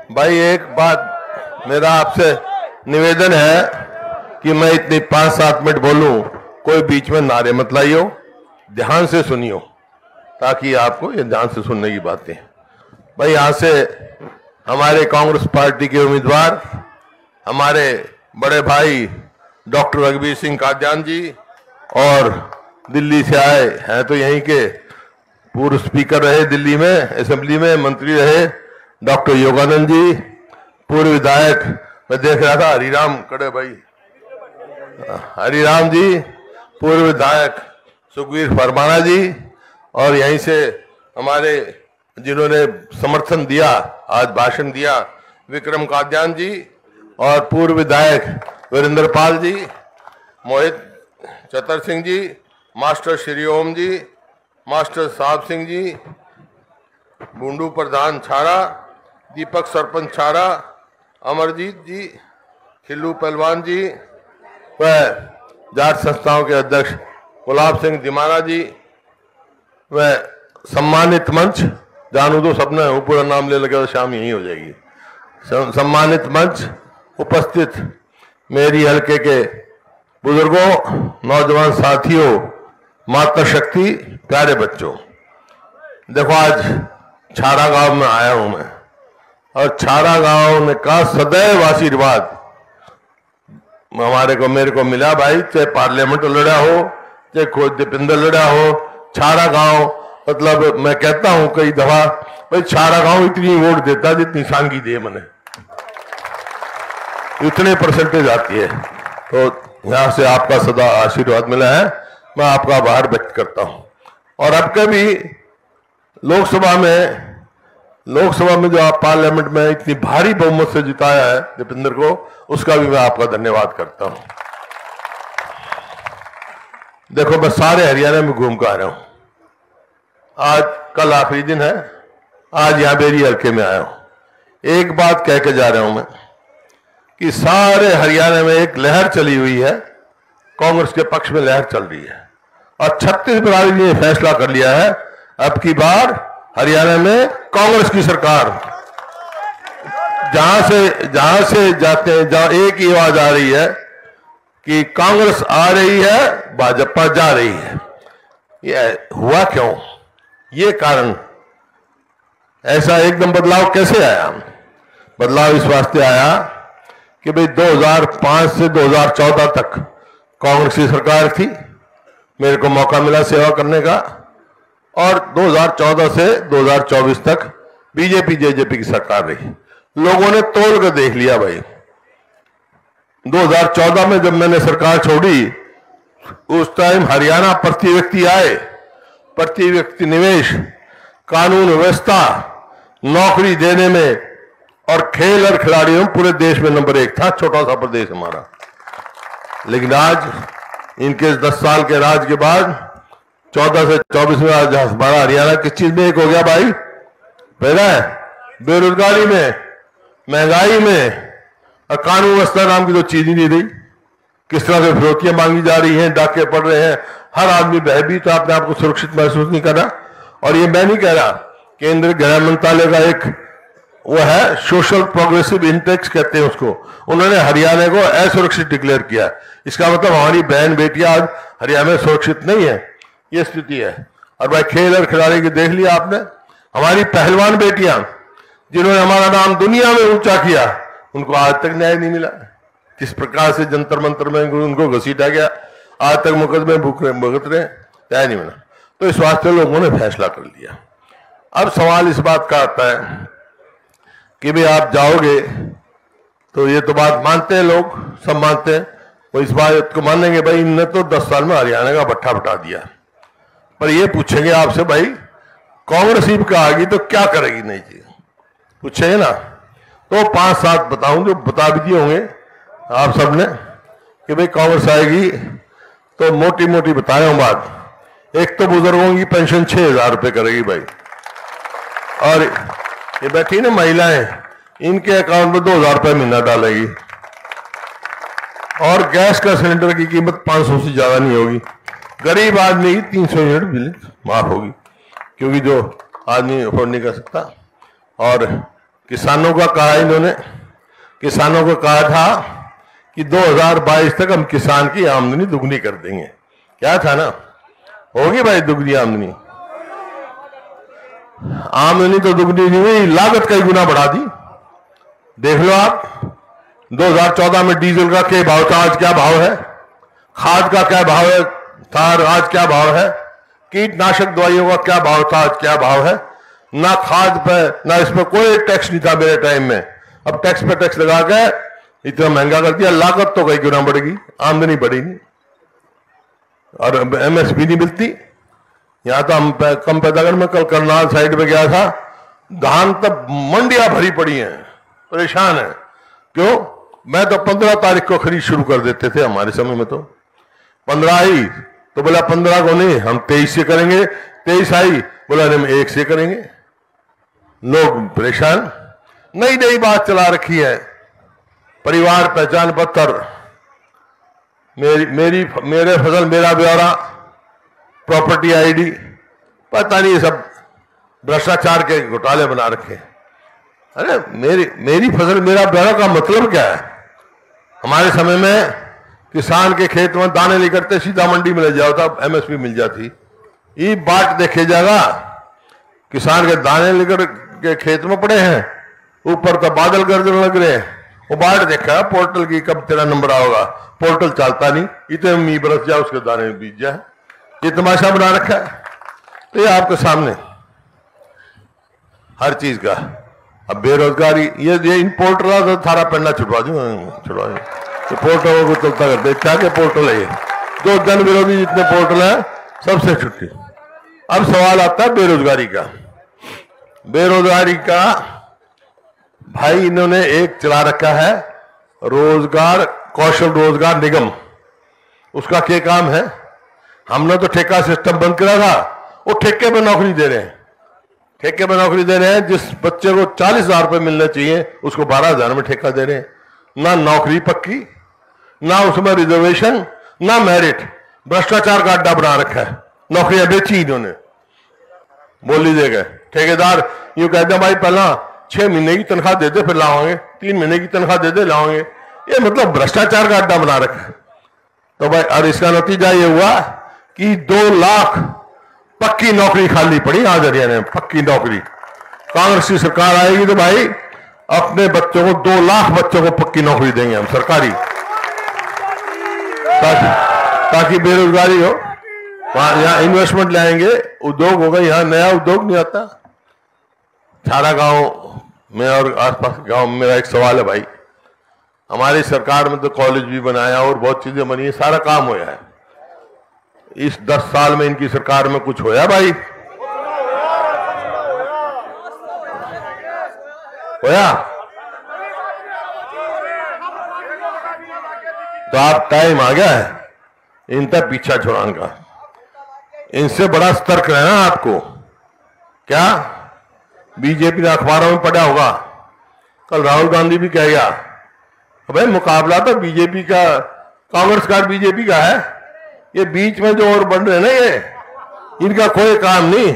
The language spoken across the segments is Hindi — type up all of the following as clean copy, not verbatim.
भाई एक बात मेरा आपसे निवेदन है कि मैं इतनी 5-7 मिनट बोलूं, कोई बीच में नारे मत लाइयो, ध्यान से सुनियो, ताकि आपको ये ध्यान से सुनने की बातें। भाई यहां से हमारे कांग्रेस पार्टी के उम्मीदवार हमारे बड़े भाई डॉक्टर रघुवीर सिंह कादियान जी और दिल्ली से आए हैं, तो यहीं के पूर्व स्पीकर रहे, दिल्ली में असेंबली में मंत्री रहे डॉक्टर योगानंद जी, पूर्व विधायक मैं देख रहा था हरिराम कड़े भाई, हरिराम जी, पूर्व विधायक सुखवीर फरमाना जी, और यहीं से हमारे जिन्होंने समर्थन दिया, आज भाषण दिया, विक्रम कादियान जी, और पूर्व विधायक वीरेंद्र पाल जी, मोहित चतर सिंह जी, मास्टर श्री ओम जी, मास्टर साहब सिंह जी, बूंडू प्रधान छाड़ा, दीपक सरपंच छाड़ा, अमरजीत जी, खिल्लू पहलवान जी, व जाट संस्थाओं के अध्यक्ष गुलाब सिंह दिमाना जी, व सम्मानित मंच, जानू तो सबने पूरा नाम ले लगे तो शाम यही हो जाएगी, सम्मानित मंच, उपस्थित मेरी हल्के के बुजुर्गों, नौजवान साथियों, माता शक्ति, प्यारे बच्चों, देखो आज छाड़ा गांव में आया हूं मैं, और छाड़ा गांव में का सदैव आशीर्वाद मेरे को मिला भाई, चाहे पार्लियामेंट लड़ा हो, चाहे कोई दीपेंद्र लड़ा हो, छाड़ा गांव मतलब मैं कहता हूं कई दफा भाई छाड़ा गांव इतनी वोट देता जितनी सांगी दे मने, इतने परसेंटेज आती है। तो यहां से आपका सदा आशीर्वाद मिला है, मैं आपका आभार व्यक्त करता हूं। और अब कभी लोकसभा में जो आप पार्लियामेंट में इतनी भारी बहुमत से जिताया है दीपेंद्र को, उसका भी मैं आपका धन्यवाद करता हूं। देखो मैं सारे हरियाणा में घूम कर आ रहा हूं, आज कल आखिरी दिन है, आज यहां बेरी हल्के में आया हूं। एक बात कह के जा रहा हूं मैं कि सारे हरियाणा में एक लहर चली हुई है, कांग्रेस के पक्ष में लहर चल रही है, और छत्तीसगढ़ ने फैसला कर लिया है अब की बार हरियाणा में कांग्रेस की सरकार। जहां से जाते हैं, जहां एक ही आवाज आ रही है कि कांग्रेस आ रही है, भाजपा जा रही है। ये हुआ क्यों? ये कारण ऐसा एकदम बदलाव कैसे आया? बदलाव इस वास्ते आया कि भाई 2005 से 2014 तक कांग्रेस की सरकार थी, मेरे को मौका मिला सेवा करने का, और 2014 से 2024 तक बीजेपी जेजेपी की सरकार रही। लोगों ने तोल कर देख लिया भाई, 2014 में जब मैंने सरकार छोड़ी उस टाइम हरियाणा प्रति व्यक्ति आय, प्रति व्यक्ति निवेश, कानून व्यवस्था, नौकरी देने में और खेल और खिलाड़ियों में पूरे देश में नंबर 1 था, छोटा सा प्रदेश हमारा। लेकिन आज इनके 10 साल के राज के बाद 14 से 24 में आज हमारा हरियाणा किस चीज में एक हो गया भाई? पहला है बेरोजगारी में, महंगाई में, और कानून व्यवस्था नाम की तो चीज ही नहीं रही। किस तरह से फिरौतियां मांगी जा रही हैं, डाके पड़ रहे हैं, हर आदमी भयभीत तो अपने आप को सुरक्षित महसूस नहीं कर रहा। और ये मैं नहीं कह रहा, केंद्रीय गृह मंत्रालय का एक वो है सोशल प्रोग्रेसिव इंडेक्स कहते हैं उसको, उन्होंने हरियाणा को असुरक्षित डिक्लेयर किया। इसका मतलब हमारी बहन बेटियां आज हरियाणा में सुरक्षित नहीं है, ये स्थिति है। और भाई खेल और खिलाड़ी की देख लिया आपने, हमारी पहलवान बेटियां जिन्होंने हमारा नाम दुनिया में ऊंचा किया, उनको आज तक न्याय नहीं मिला। किस प्रकार से जंतर मंतर में उनको घसीटा गया, आज तक मुकदमे भुगत रहे, न्याय नहीं मिला। तो इस वास्ते लोगों ने फैसला कर लिया। अब सवाल इस बात का आता है कि भाई आप जाओगे तो ये तो बात मानते हैं लोग, सब मानते हैं, वो इस बात को मानेंगे भाई इनने तो 10 साल में हरियाणा का भट्ठा बटा दिया। पर ये पूछेंगे आपसे भाई कांग्रेस ही का आएगी तो क्या करेगी? नहीं जी, पूछेंगे ना तो 5-7 बताऊं जो बता भी दिए होंगे आप सबने कि भाई कांग्रेस आएगी तो मोटी मोटी बताया हूं बात। एक तो बुजुर्गों की पेंशन 6,000 रुपये करेगी भाई, और ये बैठी ना महिलाएं, इनके अकाउंट में 2,000 रुपये महीना डालेगी, और गैस का सिलेंडर की कीमत 500 से ज्यादा नहीं होगी। गरीब आदमी की 300 यूनिट बिल माफ होगी, क्योंकि जो आदमी अफोर्ड नहीं कर सकता। और किसानों का कहा इन्होंने, किसानों को कहा था कि 2022 तक हम किसान की आमदनी दुगनी कर देंगे। क्या था ना, होगी भाई दुगनी आमदनी? आमदनी तो दुगनी नहीं हुई, लागत कई गुना बढ़ा दी। देख लो आप, 2014 में डीजल का क्या भाव था, आज क्या भाव है? खाद का क्या भाव है था, आज क्या भाव है? कीटनाशक दवाइयों का क्या भाव था, आज क्या भाव है? ना खाद पे ना इसमें कोई टैक्स नहीं था मेरे टाइम में, अब टैक्स पे टैक्स लगा के इतना महंगा कर दिया। लागत तो कई गुना बढ़ गई, आमदनी बढ़ी नहीं, और एमएसपी नहीं मिलती। यहां तो हम कम पैदा करने में, कल करनाल साइड में गया था, धान तब मंडियां भरी पड़ी हैं, परेशान है। क्यों? मैं तो 15 तारीख को खरीद शुरू कर देते थे हमारे समय में, तो 15 आई तो बोला 15 को नहीं, हम 23 से करेंगे। 23 आई, बोला नहीं हम 1 से करेंगे। लोग परेशान। नई नई बात चला रखी है, परिवार पहचान पत्र, मेरे फसल मेरा ब्यौरा, प्रॉपर्टी आईडी, पता नहीं ये सब भ्रष्टाचार के घोटाले बना रखे। अरे मेरी फसल मेरा ब्यौरा का मतलब क्या है? हमारे समय में किसान के खेत में दाने लेकर के सीधा मंडी में ले जाओ था, एमएसपी मिल जाती। ये बाट देखे जाएगा, किसान के दाने लेकर के खेत में पड़े हैं, ऊपर तो बादल गरजने लग रहे हैं, वो बाट देखा पोर्टल की, कब तेरा नंबर आओगा। पोर्टल चलता नहीं, इतने मी बरस जाए उसके दाने में बीत जाए। ये तमाशा बना रखा है। तो ये आपके सामने हर चीज का। अब बेरोजगारी, ये इन पोर्टल तो थारा पन्ना छुड़वा दूं, तो पोर्टल को चलता करते क्या के पोर्टल है ये, जो जन विरोधी जितने पोर्टल है सबसे छुट्टी। अब सवाल आता है बेरोजगारी का। बेरोजगारी का भाई इन्होंने एक चला रखा है, रोजगार कौशल रोजगार निगम। उसका क्या काम है? हमने तो ठेका सिस्टम बंद करा था, वो ठेके पे नौकरी दे रहे हैं। ठेके पे नौकरी दे रहे हैं, जिस बच्चे को 40,000 रुपये मिलने चाहिए उसको 12,000 में ठेका दे रहे हैं। ना नौकरी पक्की, ना उसमें रिजर्वेशन, ना मेरिट, भ्रष्टाचार का अड्डा बना रखा है। नौकरियां बेची इन्होंने, बोली दे गए। ठेकेदार यूं कहते हैं भाई पहला 6 महीने की तनख्वाह दे दे फिर लाओगे, 3 महीने की तनख्वाह दे दे लाओगे। ये मतलब भ्रष्टाचार का अड्डा बना रखा है। तो भाई, और इसका नतीजा ये हुआ कि 2 लाख पक्की नौकरी खाली पड़ी आज हरियाणा में। पक्की नौकरी, कांग्रेस की सरकार आएगी तो भाई अपने बच्चों को 2 लाख बच्चों को पक्की नौकरी देंगे हम, सरकारी, ताकि बेरोजगारी हो। वहां यहाँ इन्वेस्टमेंट लाएंगे, उद्योग होगा। यहाँ नया उद्योग नहीं आता। थारा गांव में और आसपास के गांव में मेरा एक सवाल है भाई, हमारी सरकार में तो कॉलेज भी बनाया और बहुत चीजें बनी है, सारा काम होया है। इस 10 साल में इनकी सरकार में कुछ होया भाई? होया? तो आप टाइम आ गया है इन तक पीछा छुड़ाने का। इनसे बड़ा सतर्क रहना आपको। क्या बीजेपी ने अखबारों में पढ़ा होगा, कल राहुल गांधी भी कह गया भाई मुकाबला तो बीजेपी का, कांग्रेस का बीजेपी का है। ये बीच में जो और बन रहे हैं ना, ये इनका कोई काम नहीं,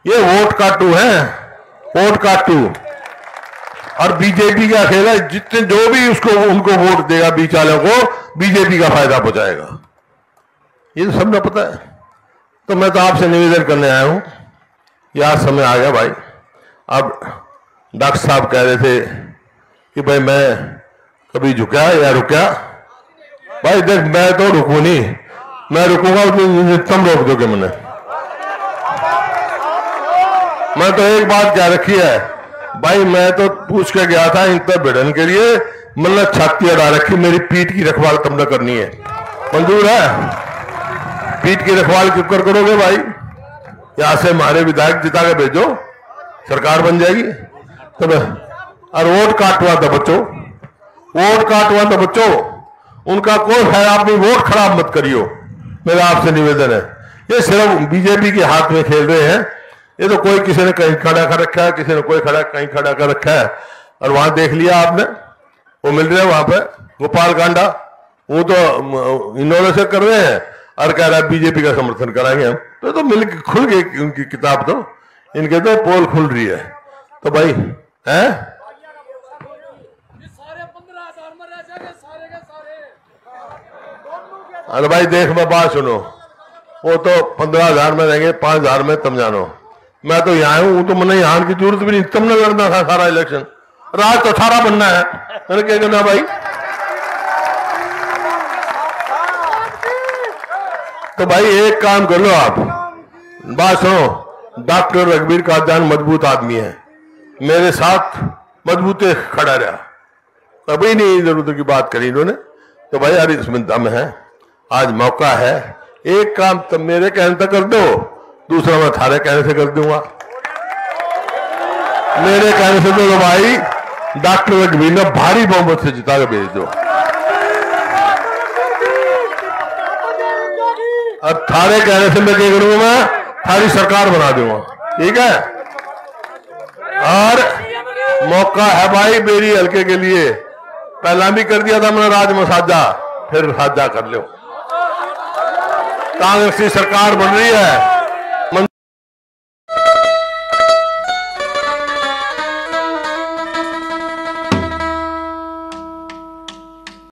ये वोट काटू है, वोट काटू। और बीजेपी का खेल है, जितने जो भी उसको उनको वोट देगा बीच वालों को, बीजेपी का फायदा पहुंचाएगा। ये तो सबने पता है। तो मैं तो आपसे निवेदन करने आया हूं, यह समय आ गया भाई। अब डॉक्टर साहब कह रहे थे कि भाई मैं कभी झुका या रुका। भाई देख, मैं तो रुकू नहीं, मैं रुकूंगा तुम रोक दोगे मैंने। मैं तो एक बात क्या रखी है भाई, मैं तो पूछ के गया था इन पर भिड़न के लिए, मतलब छाती अड़ा रखी, मेरी पीठ की रखवाल तुमने करनी है। मंजूर है? पीठ की रखवाल क्यों कर करोगे भाई? यहां से हमारे विधायक जिता के भेजो, सरकार बन जाएगी। तो और वोट काटवा दो बच्चों, वोट काटवा दो बच्चों, उनका कोई है, आप वोट खराब मत करियो, मेरा आपसे निवेदन है। ये सिर्फ बीजेपी के हाथ में खेल रहे हैं। ये तो कोई किसी ने कहीं खड़ा कर रखा है, किसी ने कोई कहीं खड़ा कर रखा है। और वहां देख लिया आपने, वो मिल रहे हैं वहां पे गोपाल कांडा, वो तो इन्होंने से कर रहे हैं और कह रहा है बीजेपी का समर्थन कराएंगे हम। तो मिल खुल गई उनकी किताब, तो इनके तो पोल खुल रही है। तो भाई हैं? अरे भाई देख, मैं बात सुनो, वो तो 15,000 में रहेंगे, 5,000 में तुम जानो। मैं तो यहाँ हूं, तो मैंने यहाँ की जरूरत भी नहीं, तुमने लड़ना था सारा इलेक्शन। राज तो 18 बनना है, मैंने क्या करना भाई। तो भाई एक काम कर लो आप, बात सुनो, डॉक्टर रघुवीर कादियान मजबूत आदमी है, मेरे साथ मजबूते खड़ा रहा, कभी नहीं जरूरत की बात करी इन्होंने। तो भाई यार इसमें दम है, आज मौका है, एक काम तुम मेरे कहने तक कर दो, दूसरा मैं थारे कहने से कर दूंगा। मेरे कहने से तो भाई डॉक्टर रघुवीर ने भारी बहुमत से जिता के भेज दो, और थारे कहने से मैं क्या करूंगा, मैं थारी सरकार बना दूंगा, ठीक है। और मौका है भाई मेरी हल्के के लिए, पहला भी कर दिया था मैंने राज में साझा, फिर साझा कर लो। कांग्रेस की सरकार बन रही है,